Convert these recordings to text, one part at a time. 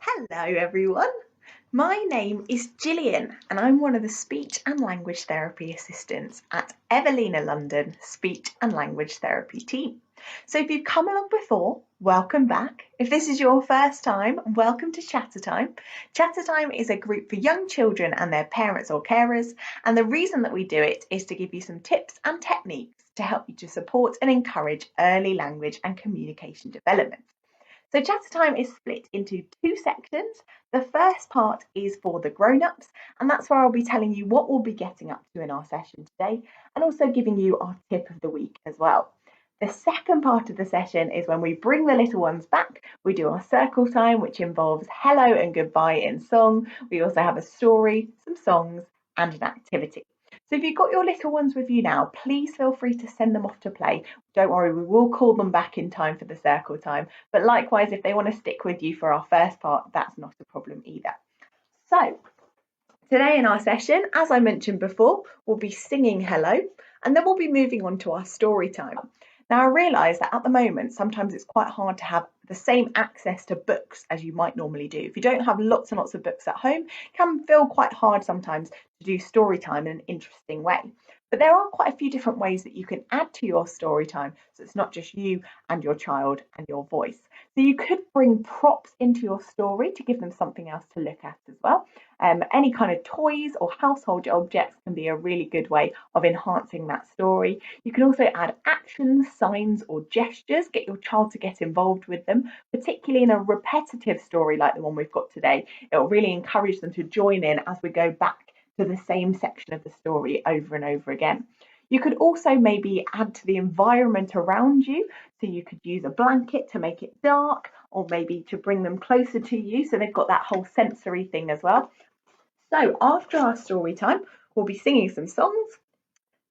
Hello everyone, my name is Gillian and I'm one of the Speech and Language Therapy Assistants at Evelina London Speech and Language Therapy team. So if you've come along before, welcome back. If this is your first time, welcome to Chattertime. Chattertime is a group for young children and their parents or carers, and the reason that we do it is to give you some tips and techniques to help you to support and encourage early language and communication development. So Chattertime is split into two sections. The first part is for the grown-ups, and that's where I'll be telling you what we'll be getting up to in our session today, and also giving you our tip of the week as well. The second part of the session is when we bring the little ones back. We do our circle time, which involves hello and goodbye in song. We also have a story, some songs, and an activity. So if you've got your little ones with you now, please feel free to send them off to play. Don't worry, we will call them back in time for the circle time. But likewise, if they want to stick with you for our first part, that's not a problem either. So today in our session, as I mentioned before, we'll be singing hello, and then we'll be moving on to our story time. Now, I realise that at the moment, sometimes it's quite hard to have the same access to books as you might normally do. If you don't have lots and lots of books at home, it can feel quite hard sometimes to do story time in an interesting way. But there are quite a few different ways that you can add to your story time, so it's not just you and your child and your voice. So you could bring props into your story to give them something else to look at as well. Any kind of toys or household objects can be a really good way of enhancing that story. You can also add actions, signs, or gestures, get your child to get involved with them, particularly in a repetitive story like the one we've got today. It will really encourage them to join in as we go back to the same section of the story over and over again. You could also maybe add to the environment around you. So you could use a blanket to make it dark, or maybe to bring them closer to you so they've got that whole sensory thing as well. So after our story time, we'll be singing some songs.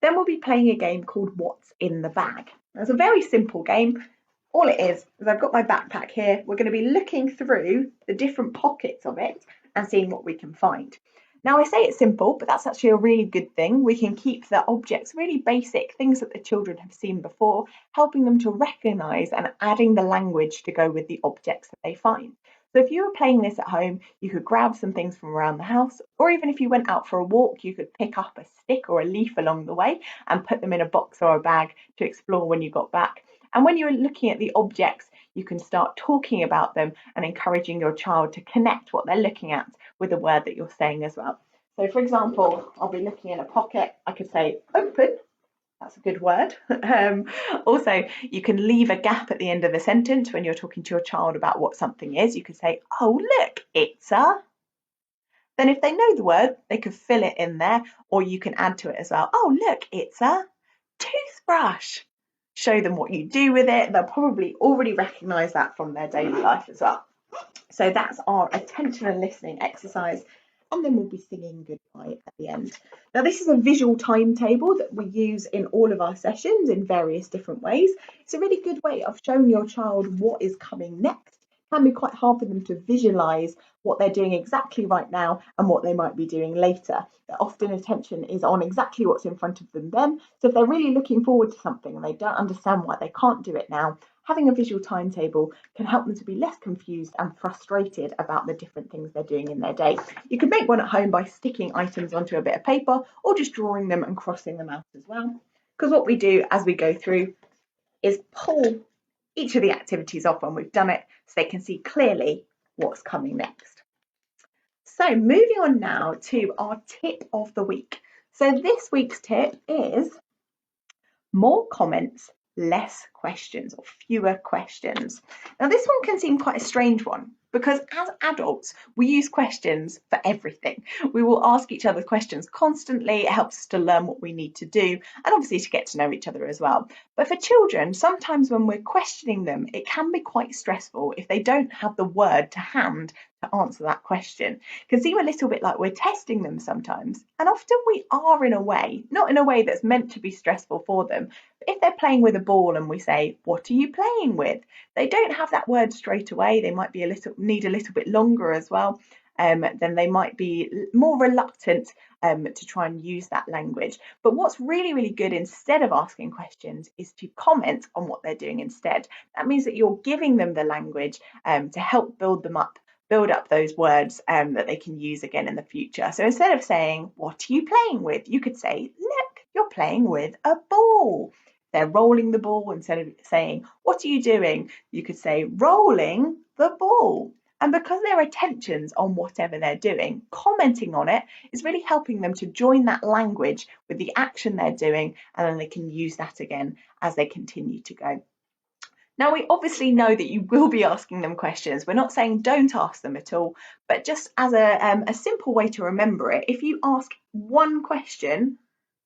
Then we'll be playing a game called What's in the Bag. It's a very simple game. All it is I've got my backpack here. We're going to be looking through the different pockets of it and seeing what we can find. Now, I say it's simple, but that's actually a really good thing. We can keep the objects really basic, things that the children have seen before, helping them to recognise and adding the language to go with the objects that they find. So if you were playing this at home, you could grab some things from around the house, or even if you went out for a walk, you could pick up a stick or a leaf along the way and put them in a box or a bag to explore when you got back. And when you're looking at the objects, you can start talking about them and encouraging your child to connect what they're looking at with the word that you're saying as well. So for example, I'll be looking in a pocket. I could say open. That's a good word. Also, you can leave a gap at the end of the sentence when you're talking to your child about what something is. You could say, oh, look, it's a. Then if they know the word, they could fill it in there, or you can add to it as well. Oh, look, it's a toothbrush. Show them what you do with it. They'll probably already recognise that from their daily life as well. So that's our attention and listening exercise, and then we'll be singing goodbye at the end. Now, this is a visual timetable that we use in all of our sessions in various different ways. It's a really good way of showing your child what is coming next. It can be quite hard for them to visualise what they're doing exactly right now and what they might be doing later. Often attention is on exactly what's in front of them then. So if they're really looking forward to something and they don't understand why they can't do it now, having a visual timetable can help them to be less confused and frustrated about the different things they're doing in their day. You can make one at home by sticking items onto a bit of paper or just drawing them and crossing them out as well. Because what we do as we go through is pull each of the activities off when we've done it so they can see clearly what's coming next. So moving on now to our tip of the week. So this week's tip is more comments, less questions, or fewer questions. Now, this one can seem quite a strange one because as adults, we use questions for everything. We will ask each other questions constantly. It helps us to learn what we need to do and obviously to get to know each other as well. But for children, sometimes when we're questioning them, it can be quite stressful if they don't have the word to hand to answer that question. It can seem a little bit like we're testing them sometimes, and often we are in a way, not in a way that's meant to be stressful for them. But if they're playing with a ball and we say, what are you playing with? They don't have that word straight away. They might be need a little bit longer as well. Then they might be more reluctant to try and use that language. But what's really, really good instead of asking questions is to comment on what they're doing instead. That means that you're giving them the language to help build them up, build up those words that they can use again in the future. So instead of saying, what are you playing with? You could say, look, you're playing with a ball. They're rolling the ball. Instead of saying, what are you doing? You could say, rolling the ball. And because their attention's on whatever they're doing, commenting on it is really helping them to join that language with the action they're doing, and then they can use that again as they continue to go. Now, we obviously know that you will be asking them questions. We're not saying don't ask them at all, but just as a simple way to remember it, if you ask one question,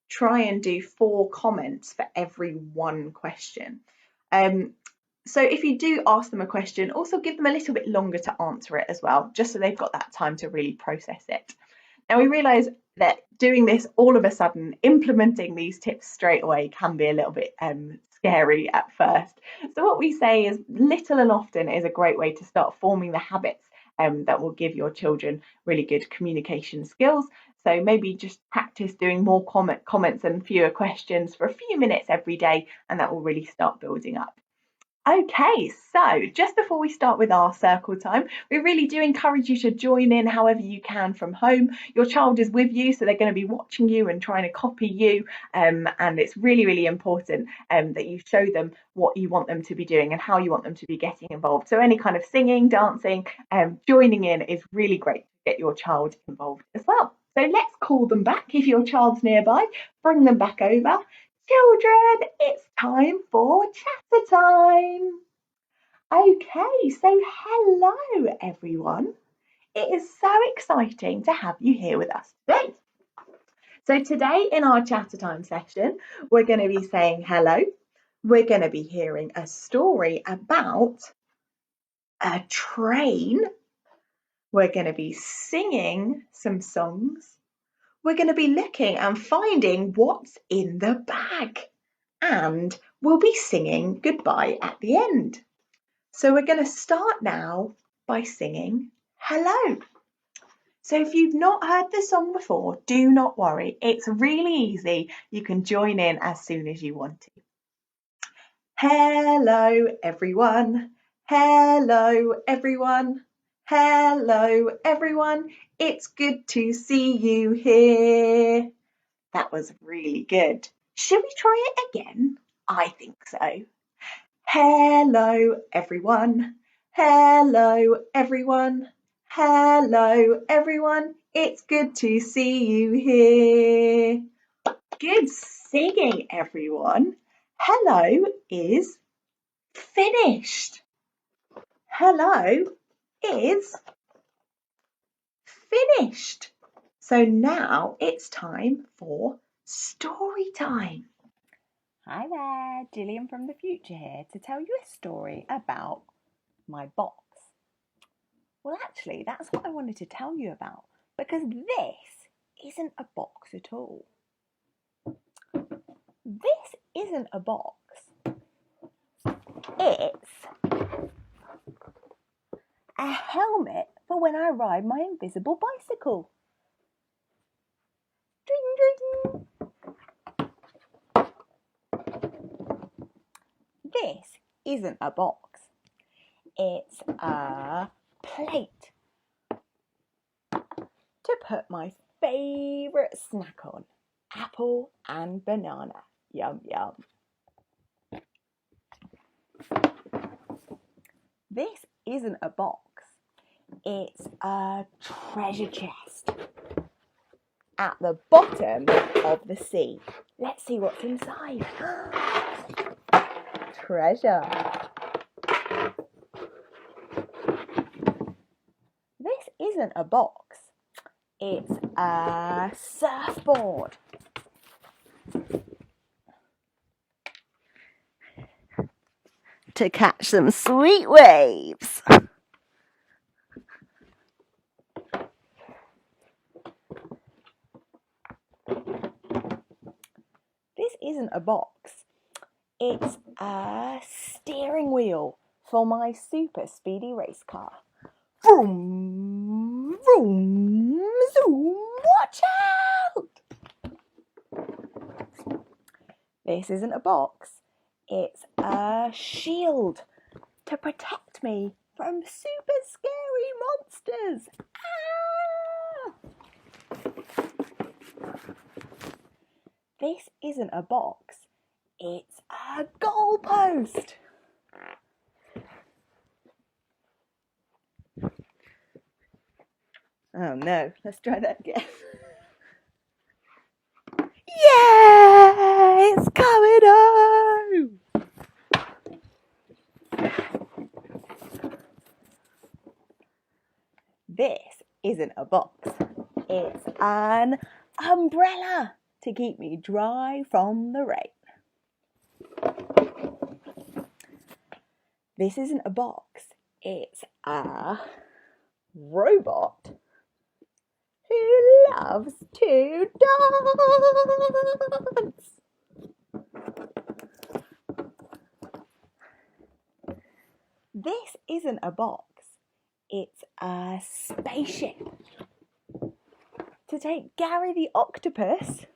try and do 4 comments for every one question. So if you do ask them a question, also give them a little bit longer to answer it as well, just so they've got that time to really process it. Now, we realise that doing this all of a sudden, implementing these tips straight away can be a little bit scary at first. So what we say is little and often is a great way to start forming the habits that will give your children really good communication skills. So maybe just practice doing more comments and fewer questions for a few minutes every day, and that will really start building up. Okay, so just before we start with our circle time, we really do encourage you to join in however you can from home. Your child is with you, so they're going to be watching you and trying to copy you, and it's really, really important that you show them what you want them to be doing and how you want them to be getting involved. So any kind of singing, dancing, joining in is really great to get your child involved as well. So let's call them back. If your child's nearby, bring them back over. Children, it's time for chatter time. Okay, so hello everyone. It is so exciting to have you here with us today. So today in our chatter time session, we're going to be saying hello. We're going to be hearing a story about a train. We're going to be singing some songs. We're going to be looking and finding what's in the bag. And we'll be singing goodbye at the end. So we're going to start now by singing hello. So if you've not heard the song before, do not worry. It's really easy. You can join in as soon as you want to. Hello, everyone. Hello, everyone. Hello, everyone. It's good to see you here. That was really good. Should we try it again? I think so. Hello, everyone. Hello, everyone. Hello, everyone. It's good to see you here. Good singing, everyone. Hello is finished. Hello is finished. So now it's time for story time. Hi there, Gillian from the future here to tell you a story about my box. Well, actually, that's what I wanted to tell you about, because this isn't a box at all. This isn't a box. It's a helmet for when I ride my invisible bicycle. Ding, ding. This isn't a box. It's a plate to put my favourite snack on, apple and banana. Yum, yum. This isn't a box. It's a treasure chest at the bottom of the sea. Let's see what's inside. Treasure. This isn't a box. It's a surfboard. To catch some sweet waves. This isn't a box. It's a steering wheel for my super speedy race car. Vroom, vroom, zoom, watch out! This isn't a box. It's a shield to protect me from super scary ears. This isn't a box, it's a goalpost. Oh no, let's try that again. Yeah, it's coming home. This isn't a box, it's an umbrella to keep me dry from the rain. This isn't a box, it's a robot who loves to dance. This isn't a box, it's a spaceship to take Gary the octopus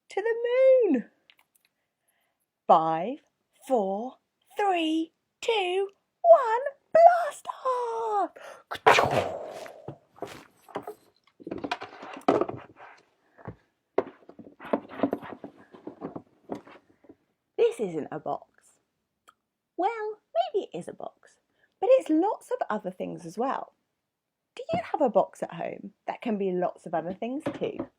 to the moon. 5, 4, 3, 2, 1, blast off! This isn't a box. Well, maybe it is a box, but it's lots of other things as well. Do you have a box at home that can be lots of other things too?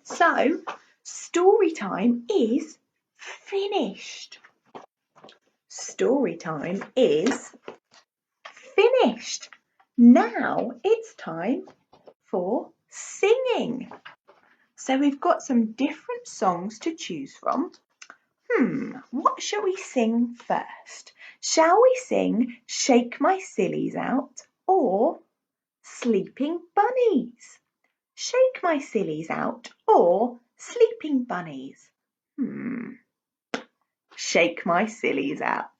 So, story time is finished. Story time is finished. Now it's time for singing. So we've got some different songs to choose from. What shall we sing first? Shall we sing Shake My Sillies Out or Sleeping Bunnies? Shake my sillies out or sleeping bunnies? Shake my sillies out.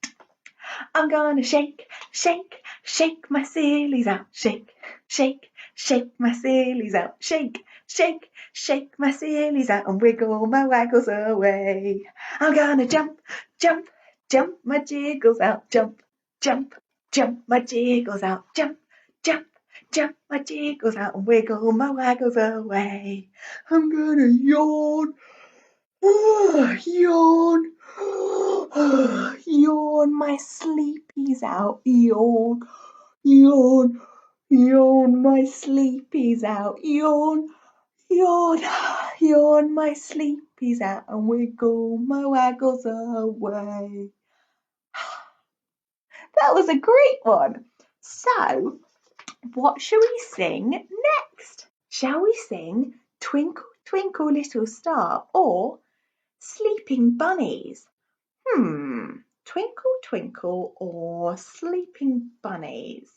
I'm gonna shake, shake, shake my sillies out. Shake, shake, shake my sillies out. Shake, shake, shake my sillies out and wiggle my waggles away. I'm gonna jump, jump, jump my jiggles out. Jump, jump, jump my jiggles out. Jump, jump, jump my jiggles out and wiggle my waggles away. I'm gonna yawn, yawn, yawn my sleepies out. Yawn, yawn, yawn my sleepies out. Yawn, yawn, yawn my sleepies out and wiggle my waggles away. That was a great one. So, what shall we sing next? Shall we sing Twinkle, Twinkle, Little Star or Sleeping Bunnies? Twinkle, twinkle or sleeping bunnies?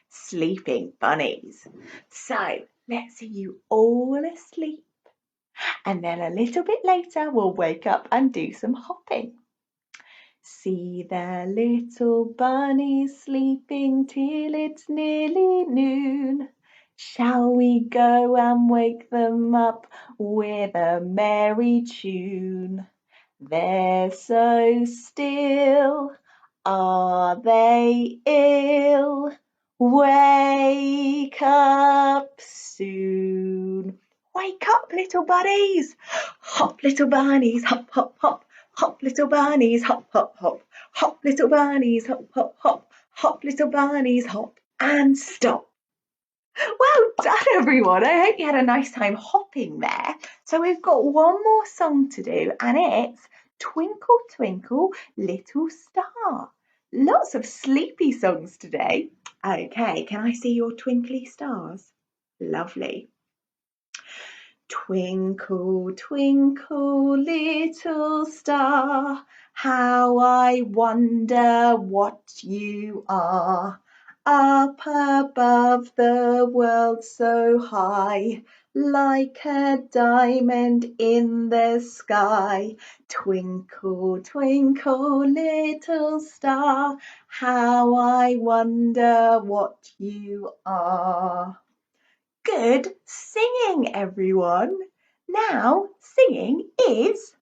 Sleeping bunnies. So let's see you all asleep. And then a little bit later, we'll wake up and do some hopping. See the little bunnies sleeping till it's nearly noon. Shall we go and wake them up with a merry tune? They're so still, are they ill? Wake up soon. Wake up, little bunnies. Hop, little bunnies, hop, hop, hop. Hop, little bunnies, hop, hop, hop. Hop, little bunnies, hop, hop, hop. Hop, little bunnies, hop and stop. Well done, everyone. I hope you had a nice time hopping there. So we've got one more song to do, and it's Twinkle, Twinkle, Little Star. Lots of sleepy songs today. Okay, can I see your twinkly stars? Lovely. Twinkle, twinkle, little star, how I wonder what you are. Up above the world so high, like a diamond in the sky. Twinkle, twinkle, little star, how I wonder what you are. Good singing, everyone. Now, singing is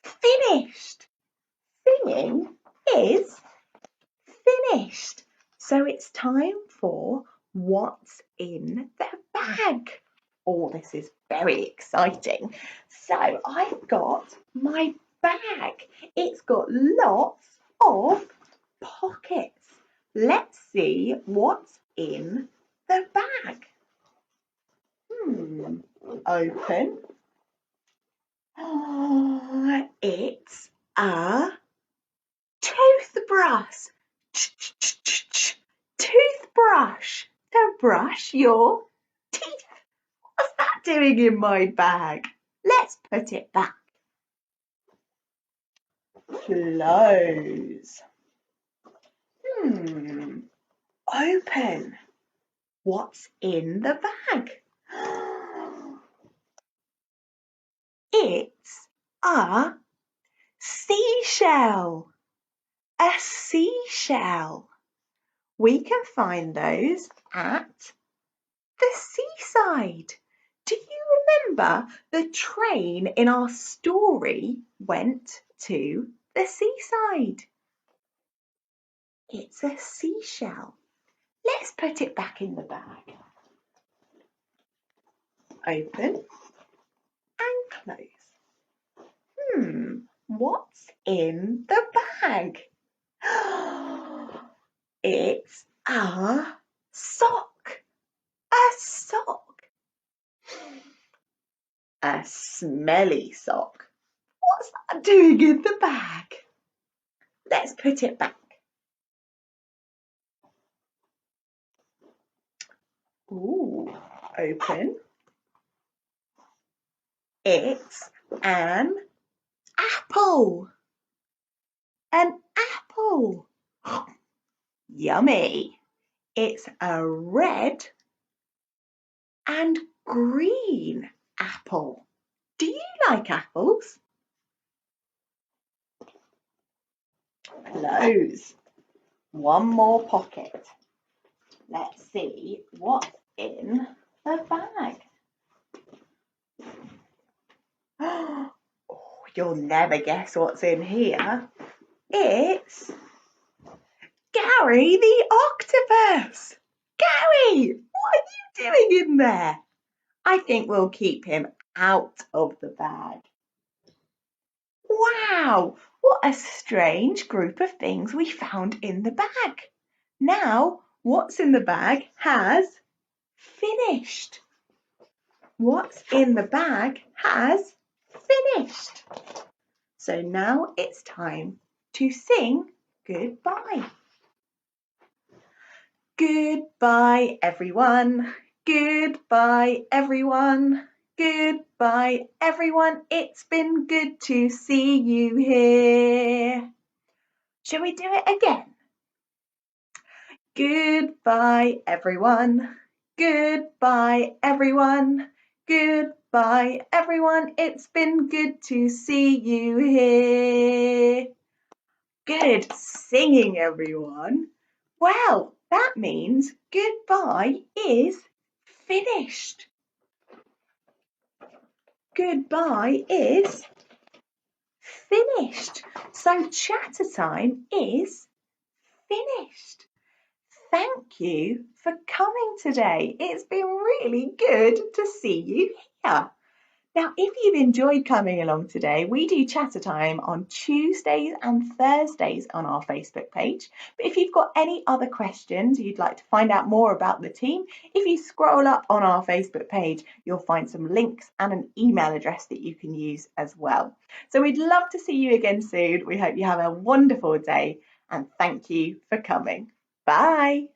finished. Singing is finished. So it's time for what's in the bag. Oh, this is very exciting. So I've got my bag. It's got lots of pockets. Let's see what's in the bag. Open. Oh, it's a toothbrush. Toothbrush to brush your teeth. What's that doing in my bag? Let's put it back. Close. Open. What's in the bag? It's a seashell. A seashell. We can find those at the seaside. Do you remember the train in our story went to the seaside? It's a seashell. Let's put it back in the bag. Open and close. What's in the bag? It's a sock. A sock. A smelly sock. What's that doing in the bag? Let's put it back. Ooh, open. It's an apple. An apple. Yummy. It's a red and green apple. Do you like apples? Close. One more pocket. Let's see what's in the bag. Oh, you'll never guess what's in here. It's Gary the octopus. Gary, what are you doing in there? I think we'll keep him out of the bag. Wow, what a strange group of things we found in the bag. Now, what's in the bag has finished. What's in the bag has finished. So now it's time to sing goodbye. Goodbye, everyone. Goodbye, everyone. Goodbye, everyone. It's been good to see you here. Shall we do it again? Goodbye, everyone. Goodbye, everyone. Goodbye, everyone. It's been good to see you here. Good singing, everyone. Well, that means goodbye is finished. Goodbye is finished. So Chattertime is finished. Thank you for coming today. It's been really good to see you here. Now, if you've enjoyed coming along today, we do Chattertime on Tuesdays and Thursdays on our Facebook page. But if you've got any other questions, you'd like to find out more about the team, if you scroll up on our Facebook page, you'll find some links and an email address that you can use as well. So we'd love to see you again soon. We hope you have a wonderful day and thank you for coming. Bye.